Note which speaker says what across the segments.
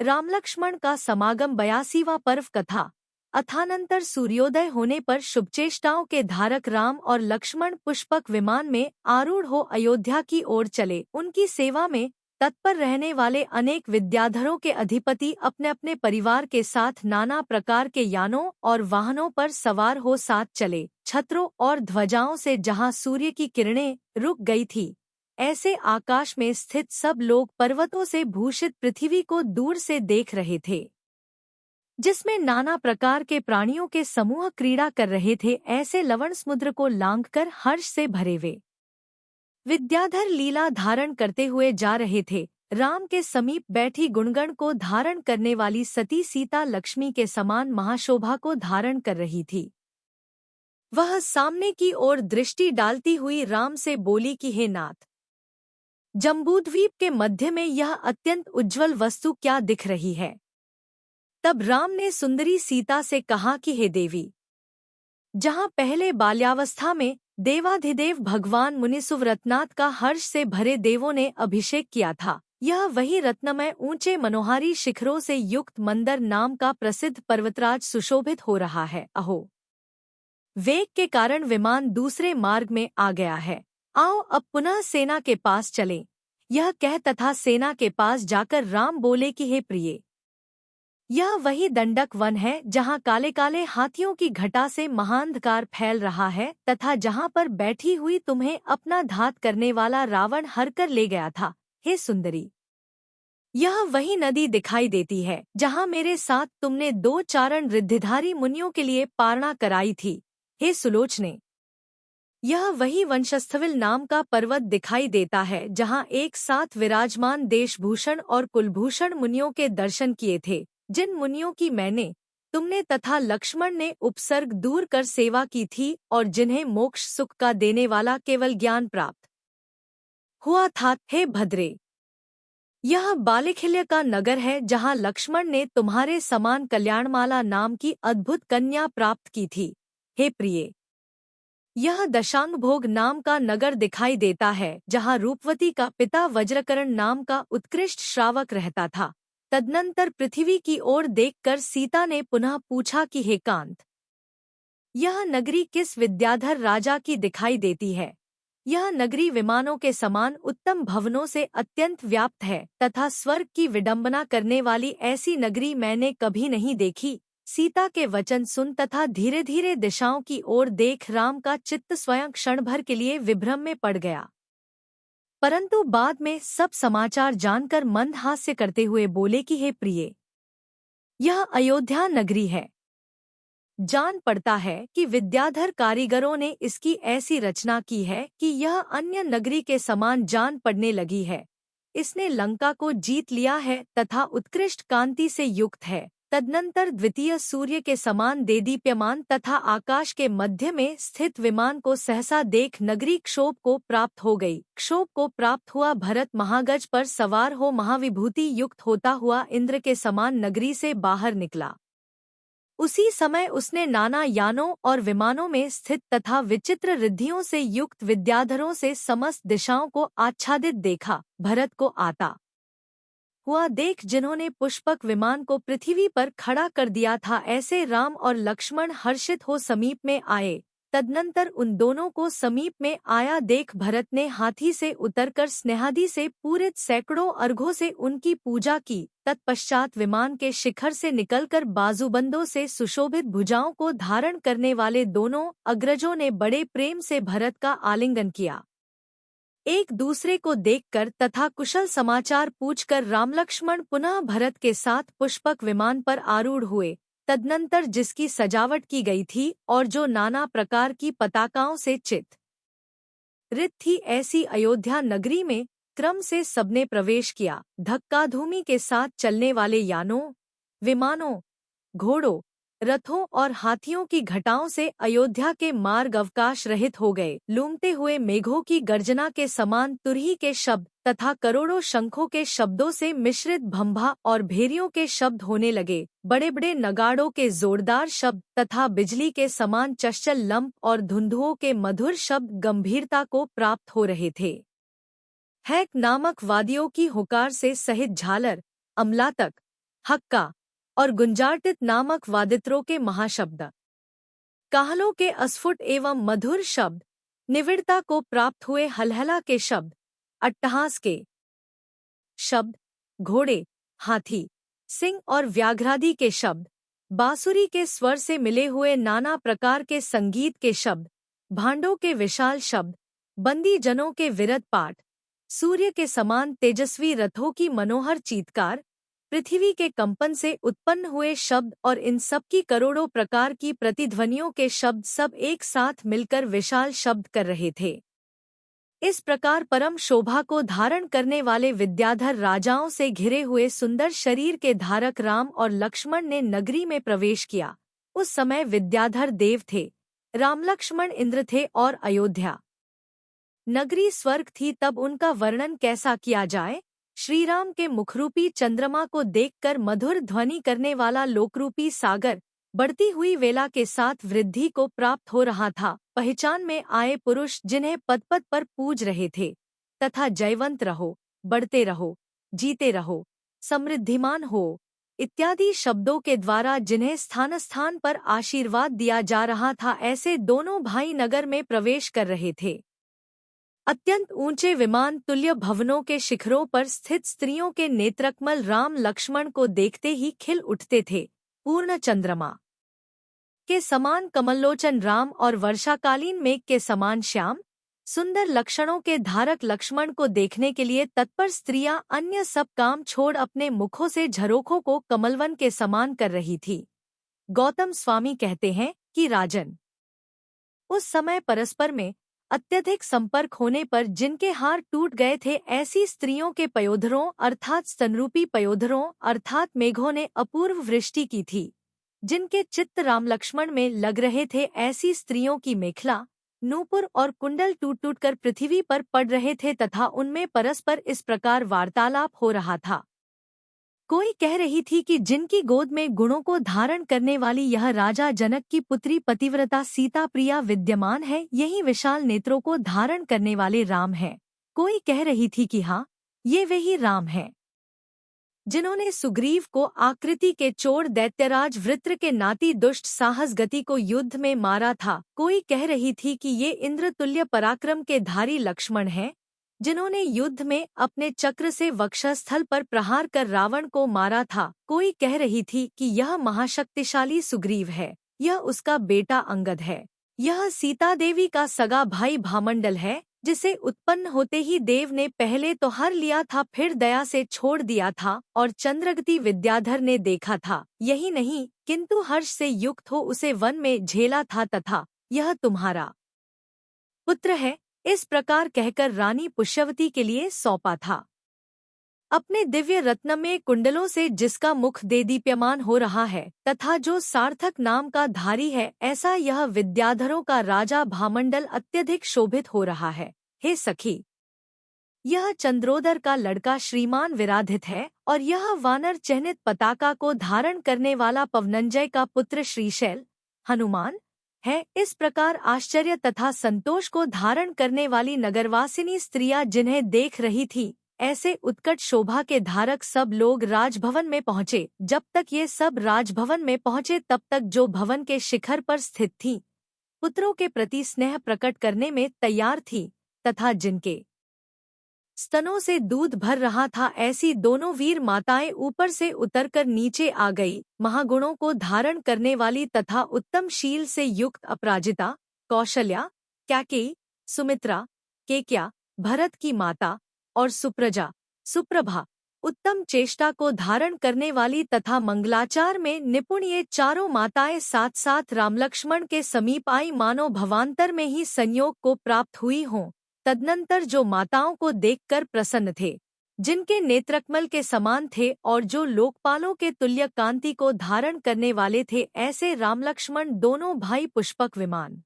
Speaker 1: राम लक्ष्मण का समागम 82वां पर्व कथा। अथानंतर सूर्योदय होने पर शुभचेष्टाओं के धारक राम और लक्ष्मण पुष्पक विमान में आरूढ़ हो अयोध्या की ओर चले। उनकी सेवा में तत्पर रहने वाले अनेक विद्याधरों के अधिपति अपने अपने परिवार के साथ नाना प्रकार के यानों और वाहनों पर सवार हो साथ चले। छत्रों और ध्वजाओं से जहां सूर्य की किरणें रुक गई थी, ऐसे आकाश में स्थित सब लोग पर्वतों से भूषित पृथ्वी को दूर से देख रहे थे, जिसमें नाना प्रकार के प्राणियों के समूह क्रीड़ा कर रहे थे। ऐसे लवण समुद्र को लांघकर हर्ष से भरे वे विद्याधर लीला धारण करते हुए जा रहे थे। राम के समीप बैठी गुणगण को धारण करने वाली सती सीता लक्ष्मी के समान महाशोभा को धारण कर रही थी। वह सामने की ओर दृष्टि डालती हुई राम से बोली कि हे नाथ, जम्बूद्वीप के मध्य में यह अत्यंत उज्ज्वल वस्तु क्या दिख रही है। तब राम ने सुंदरी सीता से कहा कि हे देवी, जहां पहले बाल्यावस्था में देवाधिदेव भगवान मुनिसुव्रतनाथ का हर्ष से भरे देवों ने अभिषेक किया था, यह वही रत्नमय ऊंचे मनोहारी शिखरों से युक्त मंदर नाम का प्रसिद्ध पर्वतराज सुशोभित हो रहा है। अहो, वेग के कारण विमान दूसरे मार्ग में आ गया है। आओ अब पुनः सेना के पास चलें। यह कह तथा सेना के पास जाकर राम बोले कि हे प्रिय, यह वही दंडक वन है जहाँ काले काले हाथियों की घटा से महांधकार फैल रहा है तथा जहाँ पर बैठी हुई तुम्हें अपना घात करने वाला रावण हरकर ले गया था। हे सुंदरी, यह वही नदी दिखाई देती है जहाँ मेरे साथ तुमने 2 चारण रिद्धिधारी मुनियों के लिए पारणा कराई थी। हे सुलोचने, यह वही वंशस्थविल नाम का पर्वत दिखाई देता है जहाँ एक साथ विराजमान देशभूषण और कुलभूषण मुनियों के दर्शन किए थे, जिन मुनियों की मैंने, तुमने तथा लक्ष्मण ने उपसर्ग दूर कर सेवा की थी और जिन्हें मोक्ष सुख का देने वाला केवल ज्ञान प्राप्त हुआ था। हे भद्रे, यह बालिखिल्य का नगर है जहाँ लक्ष्मण ने तुम्हारे समान कल्याणमाला नाम की अद्भुत कन्या प्राप्त की थी। हे प्रिय, यह दशांगभोग नाम का नगर दिखाई देता है जहाँ रूपवती का पिता वज्रकरण नाम का उत्कृष्ट श्रावक रहता था। तदनंतर पृथ्वी की ओर देखकर सीता ने पुनः पूछा कि हे कांत, यह नगरी किस विद्याधर राजा की दिखाई देती है। यह नगरी विमानों के समान उत्तम भवनों से अत्यंत व्याप्त है तथा स्वर्ग की विडंबना करने वाली ऐसी नगरी मैंने कभी नहीं देखी। सीता के वचन सुन तथा धीरे धीरे दिशाओं की ओर देख राम का चित्त स्वयं क्षण भर के लिए विभ्रम में पड़ गया, परंतु बाद में सब समाचार जानकर मंद हास्य करते हुए बोले कि हे प्रिय, यह अयोध्या नगरी है। जान पड़ता है कि विद्याधर कारीगरों ने इसकी ऐसी रचना की है कि यह अन्य नगरी के समान जान पड़ने लगी है। इसने लंका को जीत लिया है तथा उत्कृष्ट कांति से युक्त है। तदनंतर द्वितीय सूर्य के समान देदीप्यमान तथा आकाश के मध्य में स्थित विमान को सहसा देख नगरी क्षोभ को प्राप्त हो गई। क्षोभ को प्राप्त हुआ भरत महागज पर सवार हो महाविभूति युक्त होता हुआ इंद्र के समान नगरी से बाहर निकला। उसी समय उसने नाना यानों और विमानों में स्थित तथा विचित्र रिद्धियों से युक्त विद्याधरों से समस्त दिशाओं को आच्छादित देखा। भरत को आता हुआ देख जिन्होंने पुष्पक विमान को पृथ्वी पर खड़ा कर दिया था, ऐसे राम और लक्ष्मण हर्षित हो समीप में आए। तदनंतर उन दोनों को समीप में आया देख भरत ने हाथी से उतरकर स्नेहादि से पूरित सैकड़ों अर्घों से उनकी पूजा की। तत्पश्चात विमान के शिखर से निकलकर बाजूबंदों से सुशोभित भुजाओं को धारण करने वाले दोनों अग्रजों ने बड़े प्रेम से भरत का आलिंगन किया। एक दूसरे को देखकर तथा कुशल समाचार पूछकर रामलक्ष्मण पुनः भरत के साथ पुष्पक विमान पर आरूढ़ हुए। तदनंतर जिसकी सजावट की गई थी और जो नाना प्रकार की पताकाओं से चित्रित थी, ऐसी अयोध्या नगरी में क्रम से सबने प्रवेश किया। धक्काधूमी के साथ चलने वाले यानों, विमानों, घोड़ों, रथों और हाथियों की घटाओं से अयोध्या के मार्ग अवकाश रहित हो गए। लूमते हुए मेघों की गर्जना के समान तुरही के शब्द तथा करोड़ों शंखों के शब्दों से मिश्रित भंभा और भेरियों के शब्द होने लगे। बड़े बड़े नगाड़ों के जोरदार शब्द तथा बिजली के समान चंचल लंप और धुंधुओं के मधुर शब्द गंभीरता को प्राप्त हो रहे थे। हैक नामक वादियों की हुकार से सहित झालर, अमलातक, हक्का और गुंजारटित नामक वादित्रों के महाशब्द, काहलों के अस्फुट एवं मधुर शब्द, निविड़ता को प्राप्त हुए हलहला के शब्द, अट्टहास के शब्द, घोड़े, हाथी, सिंह और व्याघ्रादि के शब्द, बांसुरी के स्वर से मिले हुए नाना प्रकार के संगीत के शब्द, भांडों के विशाल शब्द, बंदी जनों के विरत पाठ, सूर्य के समान तेजस्वी रथों की मनोहर चीत्कार, पृथ्वी के कंपन से उत्पन्न हुए शब्द और इन सब की करोड़ों प्रकार की प्रतिध्वनियों के शब्द सब एक साथ मिलकर विशाल शब्द कर रहे थे। इस प्रकार परम शोभा को धारण करने वाले विद्याधर राजाओं से घिरे हुए सुंदर शरीर के धारक राम और लक्ष्मण ने नगरी में प्रवेश किया। उस समय विद्याधर देव थे, राम लक्ष्मण इंद्र थे और अयोध्या नगरी स्वर्ग थी। तब उनका वर्णन कैसा किया जाए। श्रीराम के मुखरूपी चंद्रमा को देखकर मधुर ध्वनि करने वाला लोकरूपी सागर बढ़ती हुई वेला के साथ वृद्धि को प्राप्त हो रहा था। पहचान में आए पुरुष जिन्हें पद पद पर पूज रहे थे तथा जयवंत रहो, बढ़ते रहो, जीते रहो, समृद्धिमान हो इत्यादि शब्दों के द्वारा जिन्हें स्थान स्थान पर आशीर्वाद दिया जा रहा था, ऐसे दोनों भाई नगर में प्रवेश कर रहे थे। अत्यंत ऊंचे विमान तुल्य भवनों के शिखरों पर स्थित स्त्रियों के नेत्रकमल राम लक्ष्मण को देखते ही खिल उठते थे। पूर्ण चंद्रमा के समान कमलोचन राम और वर्षाकालीन मेघ के समान श्याम सुंदर लक्षणों के धारक लक्ष्मण को देखने के लिए तत्पर स्त्रियां अन्य सब काम छोड़ अपने मुखों से झरोखों को कमलवन के समान कर रही थी। गौतम स्वामी कहते हैं कि राजन, उस समय परस्पर में अत्यधिक संपर्क होने पर जिनके हार टूट गए थे, ऐसी स्त्रियों के पयोधरों अर्थात स्तनरूपी पयोधरों अर्थात मेघों ने अपूर्व वृष्टि की थी। जिनके चित्त राम लक्ष्मण में लग रहे थे, ऐसी स्त्रियों की मेखला, नूपुर और कुंडल टूट टूट कर पृथ्वी पर पड़ रहे थे तथा उनमें परस्पर इस प्रकार वार्तालाप हो रहा था। कोई कह रही थी कि जिनकी गोद में गुणों को धारण करने वाली यह राजा जनक की पुत्री पतिव्रता सीता प्रिया विद्यमान है, यही विशाल नेत्रों को धारण करने वाले राम हैं। कोई कह रही थी कि हाँ, ये वही राम हैं जिन्होंने सुग्रीव को आकृति के चोर दैत्यराज वृत्र के नाती दुष्ट साहस गति को युद्ध में मारा था। कोई कह रही थी कि ये इंद्रतुल्य पराक्रम के धारी लक्ष्मण हैं जिन्होंने युद्ध में अपने चक्र से वक्षस्थल पर प्रहार कर रावण को मारा था। कोई कह रही थी कि यह महाशक्तिशाली सुग्रीव है, यह उसका बेटा अंगद है, यह सीता देवी का सगा भाई भामंडल है जिसे उत्पन्न होते ही देव ने पहले तो हर लिया था, फिर दया से छोड़ दिया था और चंद्रगति विद्याधर ने देखा था। यही नहीं किंतु हर्ष से युक्त हो उसे वन में झेला था तथा यह तुम्हारा पुत्र है, इस प्रकार कहकर रानी पुष्यवती के लिए सौंपा था। अपने दिव्य रत्नमय कुंडलों से जिसका मुख देदीप्यमान हो रहा है तथा जो सार्थक नाम का धारी है, ऐसा यह विद्याधरों का राजा भामंडल अत्यधिक शोभित हो रहा है। हे सखी, यह चंद्रोदर का लड़का श्रीमान विराधित है और यह वानर चिह्नित पताका को धारण करने वाला पवनंजय का पुत्र श्रीशैल हनुमान है। इस प्रकार आश्चर्य तथा संतोष को धारण करने वाली नगरवासिनी स्त्रियां जिन्हें देख रही थी, ऐसे उत्कट शोभा के धारक सब लोग राजभवन में पहुँचे। जब तक ये सब राजभवन में पहुँचे तब तक जो भवन के शिखर पर स्थित थीं, पुत्रों के प्रति स्नेह प्रकट करने में तैयार थी तथा जिनके स्तनों से दूध भर रहा था, ऐसी दोनों वीर माताएं ऊपर से उतरकर नीचे आ गई। महागुणों को धारण करने वाली तथा उत्तम शील से युक्त अपराजिता, कौशल्या, कैकेयी, सुमित्रा, केकया, भरत की माता और सुप्रजा, सुप्रभा, उत्तम चेष्टा को धारण करने वाली तथा मंगलाचार में निपुण ये चारों माताएं साथ साथ रामलक्ष्मण के समीप आई, मानो भवांतर में ही संयोग को प्राप्त हुई हों। तदनंतर जो माताओं को देखकर प्रसन्न थे, जिनके नेत्रकमल के समान थे और जो लोकपालों के तुल्य कांति को धारण करने वाले थे, ऐसे रामलक्ष्मण दोनों भाई पुष्पक विमान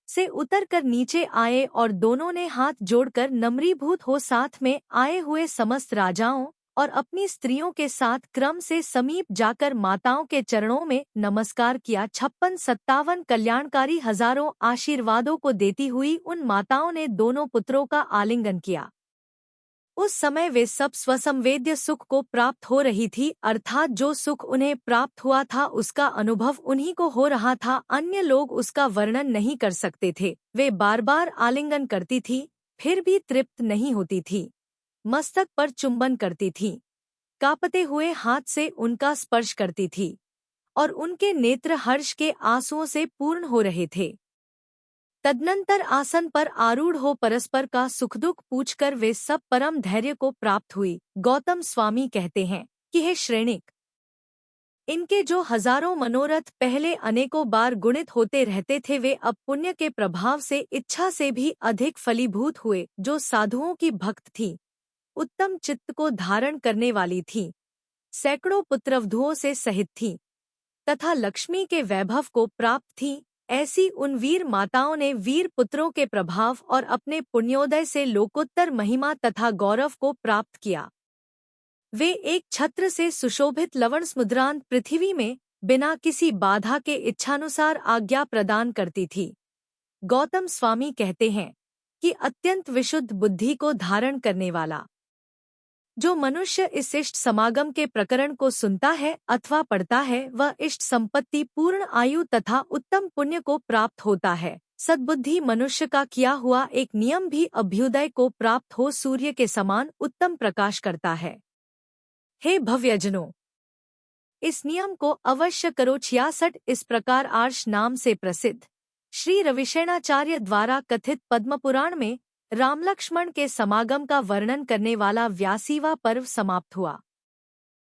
Speaker 1: से उतरकर नीचे आए और दोनों ने हाथ जोड़कर नम्रीभूत हो साथ में आए हुए समस्त राजाओं और अपनी स्त्रियों के साथ क्रम से समीप जाकर माताओं के चरणों में नमस्कार किया। 56-57 कल्याणकारी हजारों आशीर्वादों को देती हुई उन माताओं ने दोनों पुत्रों का आलिंगन किया। उस समय वे सब स्वसंवेद्य सुख को प्राप्त हो रही थी, अर्थात जो सुख उन्हें प्राप्त हुआ था उसका अनुभव उन्हीं को हो रहा था, अन्य लोग उसका वर्णन नहीं कर सकते थे। वे बार बार आलिंगन करती थी, फिर भी तृप्त नहीं होती थी। मस्तक पर चुंबन करती थी, कांपते हुए हाथ से उनका स्पर्श करती थी, और उनके नेत्र हर्ष के आंसुओं से पूर्ण हो रहे थे। तदनंतर आसन पर आरूढ़ हो परस्पर का सुख दुख पूछकर वे सब परम धैर्य को प्राप्त हुई। गौतम स्वामी कहते हैं कि हे श्रेणिक, इनके जो हजारों मनोरथ पहले अनेकों बार गुणित होते रहते थे, वे अब पुण्य के प्रभाव से इच्छा से भी अधिक फलीभूत हुए। जो साधुओं की भक्त थी, उत्तम चित्त को धारण करने वाली थी, सैकड़ों पुत्रवधुओं से सहित थी तथा लक्ष्मी के वैभव को प्राप्त थी, ऐसी उन वीर माताओं ने वीर पुत्रों के प्रभाव और अपने पुण्योदय से लोकोत्तर महिमा तथा गौरव को प्राप्त किया। वे एक छत्र से सुशोभित लवण समुद्रांत पृथ्वी में बिना किसी बाधा के इच्छानुसार आज्ञा प्रदान करती थी। गौतम स्वामी कहते हैं कि अत्यंत विशुद्ध बुद्धि को धारण करने वाला जो मनुष्य इस इष्ट समागम के प्रकरण को सुनता है अथवा पढ़ता है, वह इष्ट संपत्ति, पूर्ण आयु तथा उत्तम पुण्य को प्राप्त होता है। सद्बुद्धि मनुष्य का किया हुआ एक नियम भी अभ्युदय को प्राप्त हो सूर्य के समान उत्तम प्रकाश करता है। हे भव्यजनों, इस नियम को अवश्य करो। 66 इस प्रकार आर्ष नाम से प्रसिद्ध श्री रविशेणाचार्य द्वारा कथित पद्मपुराण में रामलक्ष्मण के समागम का वर्णन करने वाला 82वां पर्व समाप्त हुआ।